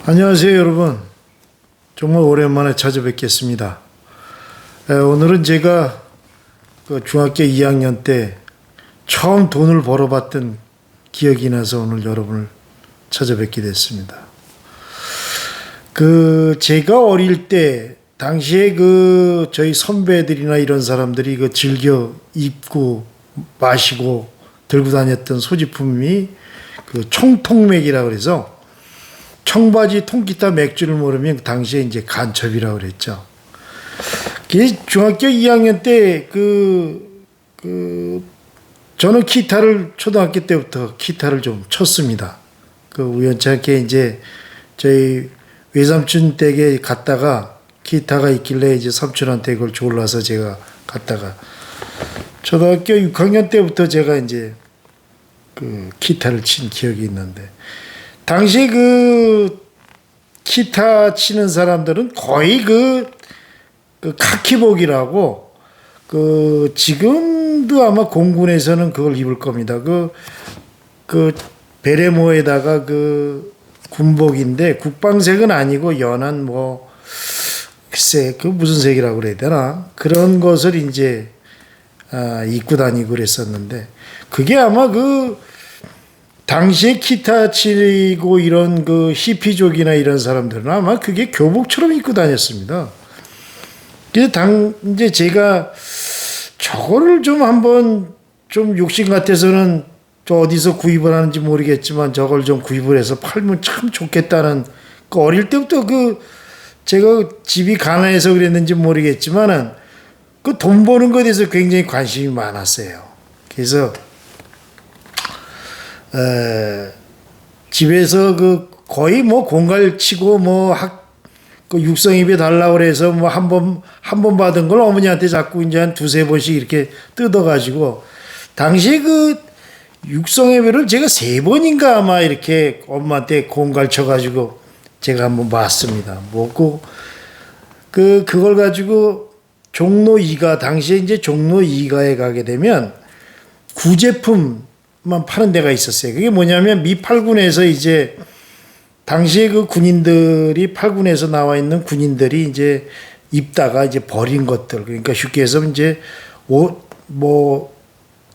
안녕하세요, 여러분. 정말 오랜만에 찾아뵙겠습니다. 오늘은 제가 그 중학교 2학년 때 처음 돈을 벌어봤던 기억이 나서 오늘 여러분을 찾아뵙게 됐습니다. 제가 어릴 때 당시에 저희 선배들이나 이런 사람들이 즐겨 입고 마시고 들고 다녔던 소지품이 청통맥이라고 그래서 청바지 통기타 맥주를 모르면 당시에 이제 간첩이라고 그랬죠. 중학교 2학년 때 저는 초등학교 때부터 기타를 좀 쳤습니다. 우연찮게 이제 저희 외삼촌 댁에 갔다가 기타가 있길래 이제 삼촌한테 그걸 졸라서 제가 갔다가 초등학교 6학년 때부터 제가 이제 기타를 친 기억이 있는데, 당시 기타 치는 사람들은 거의 카키복이라고, 지금도 아마 공군에서는 그걸 입을 겁니다. 베레모에다가 군복인데 국방색은 아니고 연한 글쎄 무슨 색이라고 그래야 되나? 그런 것을 이제 입고 다니고 그랬었는데, 그게 아마 당시에 기타 치고 이런 히피족이나 이런 사람들은 아마 그게 교복처럼 입고 다녔습니다. 그래서 이제 제가 저거를 좀 한번 좀 욕심 같아서는 저 어디서 구입을 하는지 모르겠지만 저걸 좀 구입을 해서 팔면 참 좋겠다는, 어릴 때부터 제가 집이 가난해서 그랬는지 모르겠지만은 돈 버는 것에 대해서 굉장히 관심이 많았어요. 그래서 집에서 거의 공갈 치고 육성입에 달라고 그래서 한 번 받은 걸 어머니한테 자꾸 이제 한 두세 번씩 이렇게 뜯어가지고, 당시에 육성예배를 제가 3번인가 아마 이렇게 엄마한테 공갈 쳐가지고 제가 한번 봤습니다. 먹고 그걸 가지고 종로 2가, 당시에 이제 종로 2가에 가게 되면 구제품만 파는 데가 있었어요. 그게 뭐냐면 미 8군에서 이제 당시에 군인들이 8군에서 나와 있는 군인들이 이제 입다가 이제 버린 것들, 그러니까 쉽게 해서 이제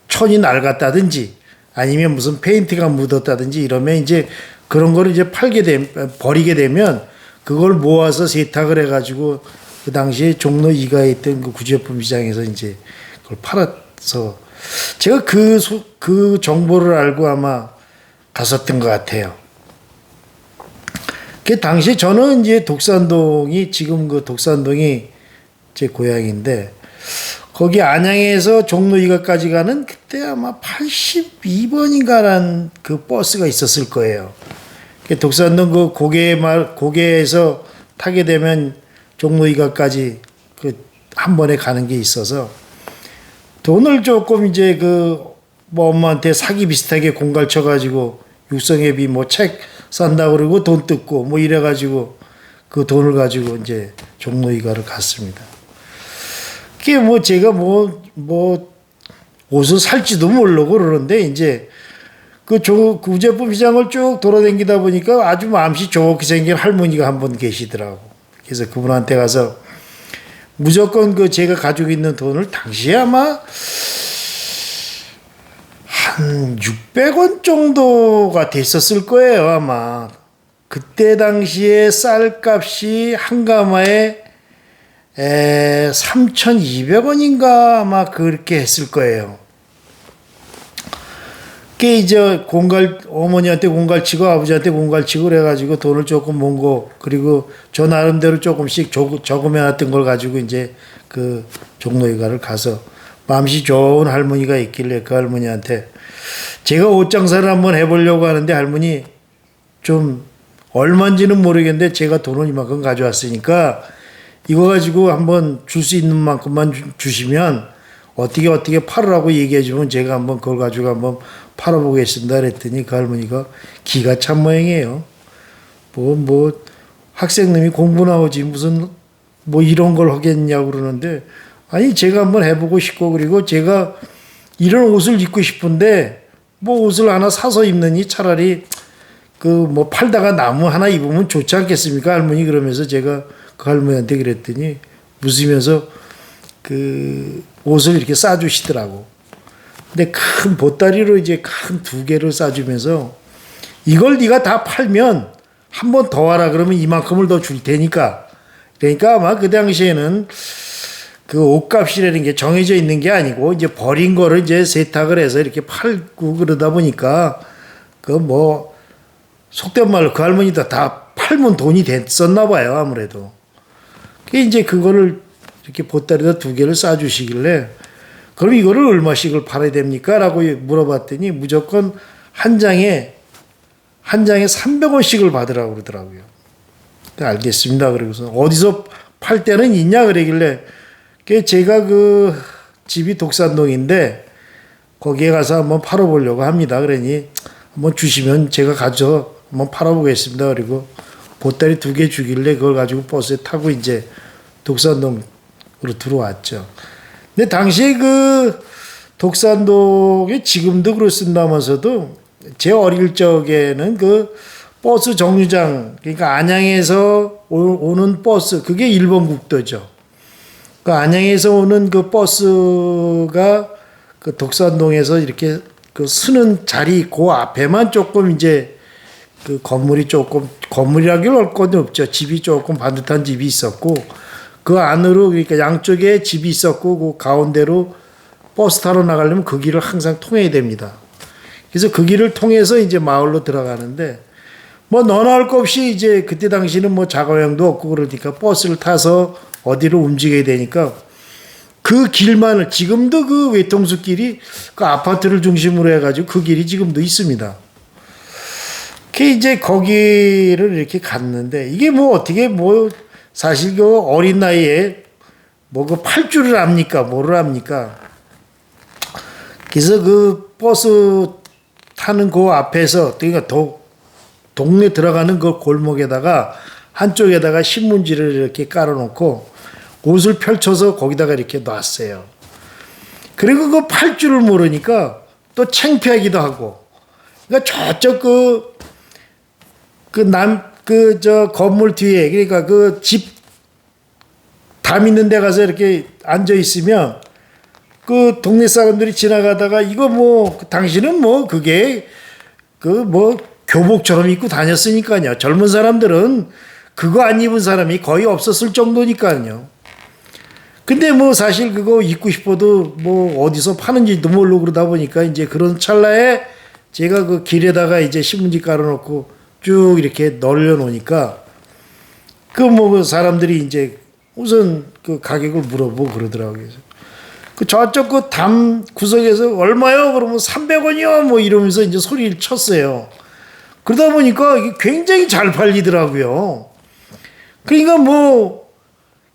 천이 낡았다든지 아니면 무슨 페인트가 묻었다든지 이러면 이제 그런 거를 이제 버리게 되면 그걸 모아서 세탁을 해가지고 그 당시에 종로 2가에 있던 구제품 시장에서 이제 그걸 팔아서, 제가 그 정보를 알고 아마 갔었던 것 같아요. 그 당시에 저는 이제 독산동이, 지금 독산동이 제 고향인데, 거기 안양에서 종로 2가까지 가는 그때 아마 82번인가라는 버스가 있었을 거예요. 독산동 고개에서 타게 되면 종로 2가까지 한 번에 가는 게 있어서 돈을 조금 이제 엄마한테 사기 비슷하게 공갈 쳐가지고 육성회비 책 산다고 그러고 돈 뜯고 이래가지고 그 돈을 가지고 이제 종로 2가를 갔습니다. 그게 제가 옷을 살지도 모르고 그러는데, 이제 구제품 시장을 쭉 돌아다니다 보니까 아주 마음씨 좋게 생긴 할머니가 한 분 계시더라고. 그래서 그분한테 가서 무조건 제가 가지고 있는 돈을, 당시에 아마 한 600원 정도가 됐었을 거예요, 아마. 그때 당시에 쌀값이 한 가마에 3,200원인가 아마 그렇게 했을 거예요. 그게 이제 어머니한테 공갈치고 아버지한테 공갈치고 그래가지고 돈을 조금 모으고, 그리고 저 나름대로 조금씩 저금해놨던 걸 가지고 이제 종로 2가를 가서 마음씨 좋은 할머니가 있길래 그 할머니한테 제가 옷 장사를 한번 해보려고 하는데, 할머니 좀 얼마인지는 모르겠는데 제가 돈을 이만큼 가져왔으니까 이거 가지고 한번 줄 수 있는 만큼만 주시면 어떻게 팔으라고 얘기해 주면 제가 한번 그걸 가지고 한번 팔아보겠습니다 그랬더니, 그 할머니가 기가 찬 모양이에요. 학생놈이 공부 나오지 무슨 이런 걸 하겠냐고 그러는데, 아니 제가 한번 해보고 싶고, 그리고 제가 이런 옷을 입고 싶은데 옷을 하나 사서 입느니 차라리 그 뭐 팔다가 나무 하나 입으면 좋지 않겠습니까 할머니 그러면서 제가 그 할머니한테 그랬더니 웃으면서 그 옷을 이렇게 싸주시더라고. 근데 큰 보따리로 이제 큰 2개를 싸주면서 이걸 네가 다 팔면 한 번 더 와라 그러면 이만큼을 더 줄 테니까. 그러니까 아마 그 당시에는 그 옷값이라는 게 정해져 있는 게 아니고 이제 버린 거를 이제 세탁을 해서 이렇게 팔고 그러다 보니까 그 뭐 속된 말로 그 할머니도 다 팔면 돈이 됐었나 봐요 아무래도. 그게 이제 그거를 이렇게 보따리에다 2개를 싸주시길래 그럼 이거를 얼마씩을 팔아야 됩니까? 라고 물어봤더니 무조건 한 장에 300원씩을 받으라고 그러더라고요. 알겠습니다. 그러고서 어디서 팔 때는 있냐 그러길래 제가 그 집이 독산동인데 거기에 가서 한번 팔아보려고 합니다. 그러니 한번 주시면 제가 가져 한번 팔아보겠습니다. 그리고 보따리 2개 주길래 그걸 가지고 버스에 타고 이제 독산동으로 들어왔죠. 근데 당시에 그 독산동에 지금도 그렇습니다면서도 제 어릴 적에는 그 버스 정류장 그러니까 안양에서 오는 버스 그게 일본 국도죠. 그 안양에서 오는 그 버스가 그 독산동에서 이렇게 그 서는 자리 그 앞에만 조금 이제 그 건물이 조금 건물이라기는 할 건 없죠. 집이 조금 반듯한 집이 있었고 그 안으로 그러니까 양쪽에 집이 있었고 그 가운데로 버스 타러 나가려면 그 길을 항상 통해야 됩니다. 그래서 그 길을 통해서 이제 마을로 들어가는데 뭐 너나 할 것 없이 이제 그때 당시는 뭐 자가용도 없고 그러니까 버스를 타서 어디로 움직여야 되니까 그 길만을 지금도 그 외통수 길이 그 아파트를 중심으로 해가지고 그 길이 지금도 있습니다. 그 이제 거기를 이렇게 갔는데 이게 뭐 어떻게 뭐 사실 그 어린 나이에 뭐 그 팔 줄을 압니까 뭐를 압니까? 그래서 그 버스 타는 그 앞에서 그러니까 동네 들어가는 그 골목에다가 한쪽에다가 신문지를 이렇게 깔아놓고 옷을 펼쳐서 거기다가 이렇게 놨어요. 그리고 그 팔 줄을 모르니까 또 창피하기도 하고. 그러니까 저쪽 저 건물 뒤에 그러니까 그 집 담 있는 데 가서 이렇게 앉아 있으면 그 동네 사람들이 지나가다가 이거 뭐 당신은 뭐 그게 그 뭐 교복처럼 입고 다녔으니까요. 젊은 사람들은 그거 안 입은 사람이 거의 없었을 정도니까요. 근데 뭐 사실 그거 입고 싶어도 뭐 어디서 파는지도 모르고 그러다 보니까 이제 그런 찰나에 제가 그 길에다가 이제 신문지 깔아놓고 쭉 이렇게 널려 놓으니까 그 뭐 그 사람들이 이제 우선 그 가격을 물어보고 그러더라고요. 그 저쪽 그 담 구석에서 얼마요? 그러면 300원이요? 뭐 이러면서 이제 소리를 쳤어요. 그러다 보니까 이게 굉장히 잘 팔리더라고요. 그러니까 뭐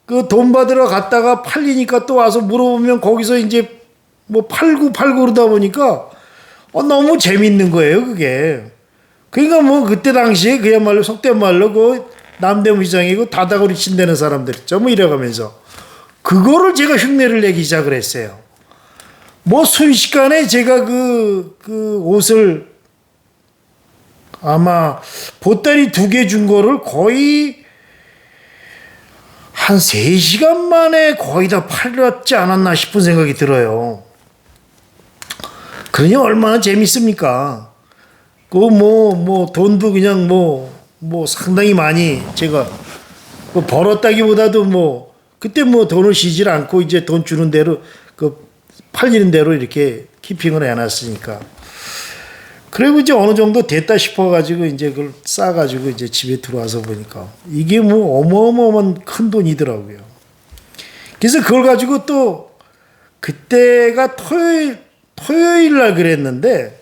그 돈 받으러 갔다가 팔리니까 또 와서 물어보면 거기서 이제 뭐 팔고 그러다 보니까 너무 재밌는 거예요, 그게. 그러니까 뭐 그때 당시에 그야말로 속된 말로 그 남대문 시장이고 다다구리 친다는 사람들 있죠. 뭐 이래가면서 그거를 제가 흉내를 내기 시작을 했어요. 뭐 순식간에 제가 그 옷을 아마 보따리 2개 준 거를 거의 한 3시간 만에 거의 다 팔렸지 않았나 싶은 생각이 들어요. 그러니 얼마나 재밌습니까? 그 뭐 돈도 그냥 뭐 상당히 많이 제가 뭐 벌었다기보다도 뭐 그때 뭐 돈을 쉬질 않고 이제 돈 주는 대로 그 팔리는 대로 이렇게 키핑을 해놨으니까. 그리고 이제 어느 정도 됐다 싶어가지고 이제 그걸 싸가지고 이제 집에 들어와서 보니까 이게 뭐 어마어마한 큰 돈이더라고요. 그래서 그걸 가지고 또 그때가 토요일 날 그랬는데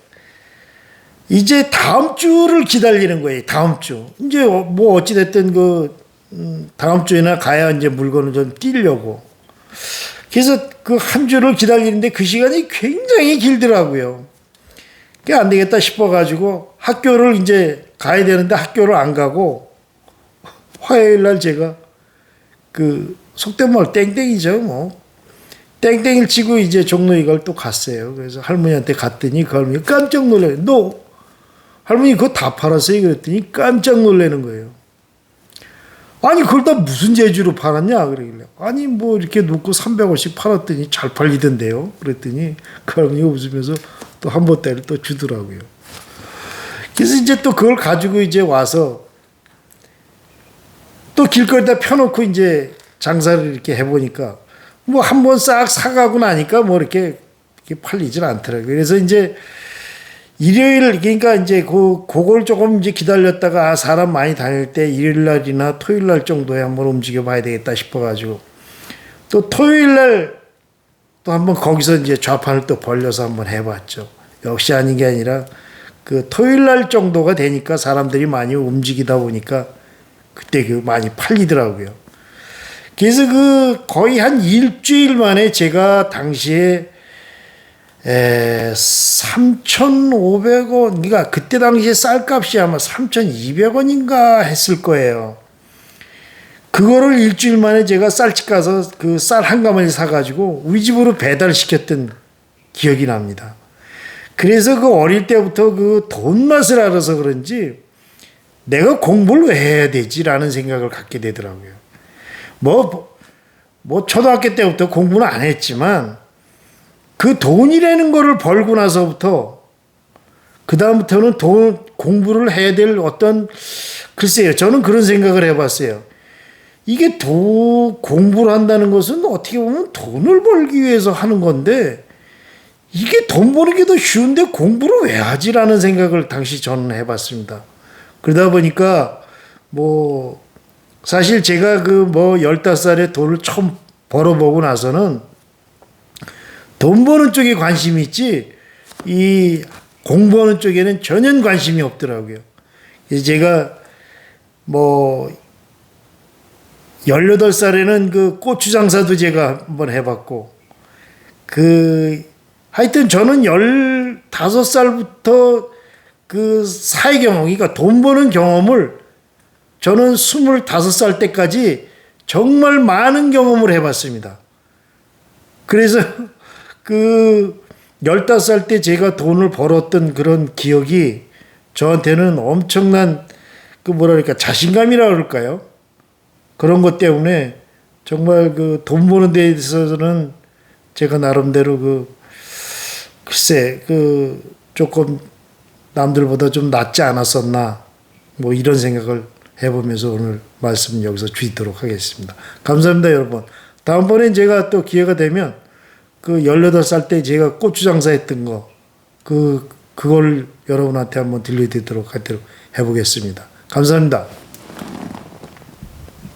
이제 다음 주를 기다리는 거예요. 다음 주. 이제 뭐 어찌됐든 다음 주에나 가야 이제 물건을 좀 띄려고. 그래서 그 한 주를 기다리는데 그 시간이 굉장히 길더라고요. 그게 안 되겠다 싶어가지고 학교를 이제 가야 되는데 학교를 안 가고 화요일 날 제가 그 속된 말 땡땡이죠 뭐. 땡땡이를 치고 이제 종로이가를 또 갔어요. 그래서 할머니한테 갔더니 그 할머니가 깜짝 놀라요. 너 할머니 그거 다 팔았어요. 그랬더니 깜짝 놀라는 거예요. 아니 그걸 다 무슨 재주로 팔았냐 그러길래 아니 뭐 이렇게 놓고 300원씩 팔았더니 잘 팔리던데요. 그랬더니 그 할머니가 웃으면서 또 한 보따리를 또 주더라고요. 그래서 이제 또 그걸 가지고 이제 와서 또 길거리에다 펴놓고 이제 장사를 이렇게 해보니까 뭐 한 번 싹 사가고 나니까 뭐 이렇게 팔리질 않더라고요. 그래서 이제 일요일 그러니까 이제 그걸 조금 이제 기다렸다가 사람 많이 다닐 때 일요일 날이나 토요일 날 정도에 한번 움직여 봐야 되겠다 싶어가지고 또 토요일 날 또 한번 거기서 이제 좌판을 또 벌려서 한번 해봤죠. 역시 아닌 게 아니라 그 토요일 날 정도가 되니까 사람들이 많이 움직이다 보니까 그때 그 많이 팔리더라고요. 그래서 그 거의 한 일주일 만에 제가 당시에 3,500원, 그러니까 그때 당시에 쌀값이 아마 3,200원인가 했을 거예요. 그거를 일주일 만에 제가 쌀집 가서 그 쌀 한 가마니 사가지고 우리 집으로 배달시켰던 기억이 납니다. 그래서 그 어릴 때부터 그 돈 맛을 알아서 그런지 내가 공부를 왜 해야 되지라는 생각을 갖게 되더라고요. 뭐 초등학교 때부터 공부는 안 했지만 그 돈이라는 거를 벌고 나서부터 그 다음부터는 공부를 해야 될 어떤 글쎄요. 저는 그런 생각을 해봤어요. 이게 공부를 한다는 것은 어떻게 보면 돈을 벌기 위해서 하는 건데 이게 돈 버는 게 더 쉬운데 공부를 왜 하지라는 생각을 당시 저는 해봤습니다. 그러다 보니까 뭐 사실 제가 그 뭐 15살에 돈을 처음 벌어보고 나서는 돈 버는 쪽에 관심이 있지 이 공부하는 쪽에는 전혀 관심이 없더라고요. 그래서 제가 뭐 18살에는 그 고추 장사도 제가 한번 해봤고 하여튼 저는 15살부터 그 사회 경험, 그러니까 돈 버는 경험을 저는 25살 때까지 정말 많은 경험을 해봤습니다. 그래서 그 15살 때 제가 돈을 벌었던 그런 기억이 저한테는 엄청난 그 뭐랄까 자신감이라 그럴까요? 그런 것 때문에 정말 그 돈 버는 데 있어서는 제가 나름대로 글쎄 조금 남들보다 좀 낫지 않았었나 뭐 이런 생각을 해보면서 오늘 말씀 여기서 주도록 하겠습니다. 감사합니다, 여러분. 다음번엔 제가 또 기회가 되면 그 18살 때 제가 고추 장사했던 거 그걸 여러분한테 한번 들려드리도록 해보겠습니다. 감사합니다.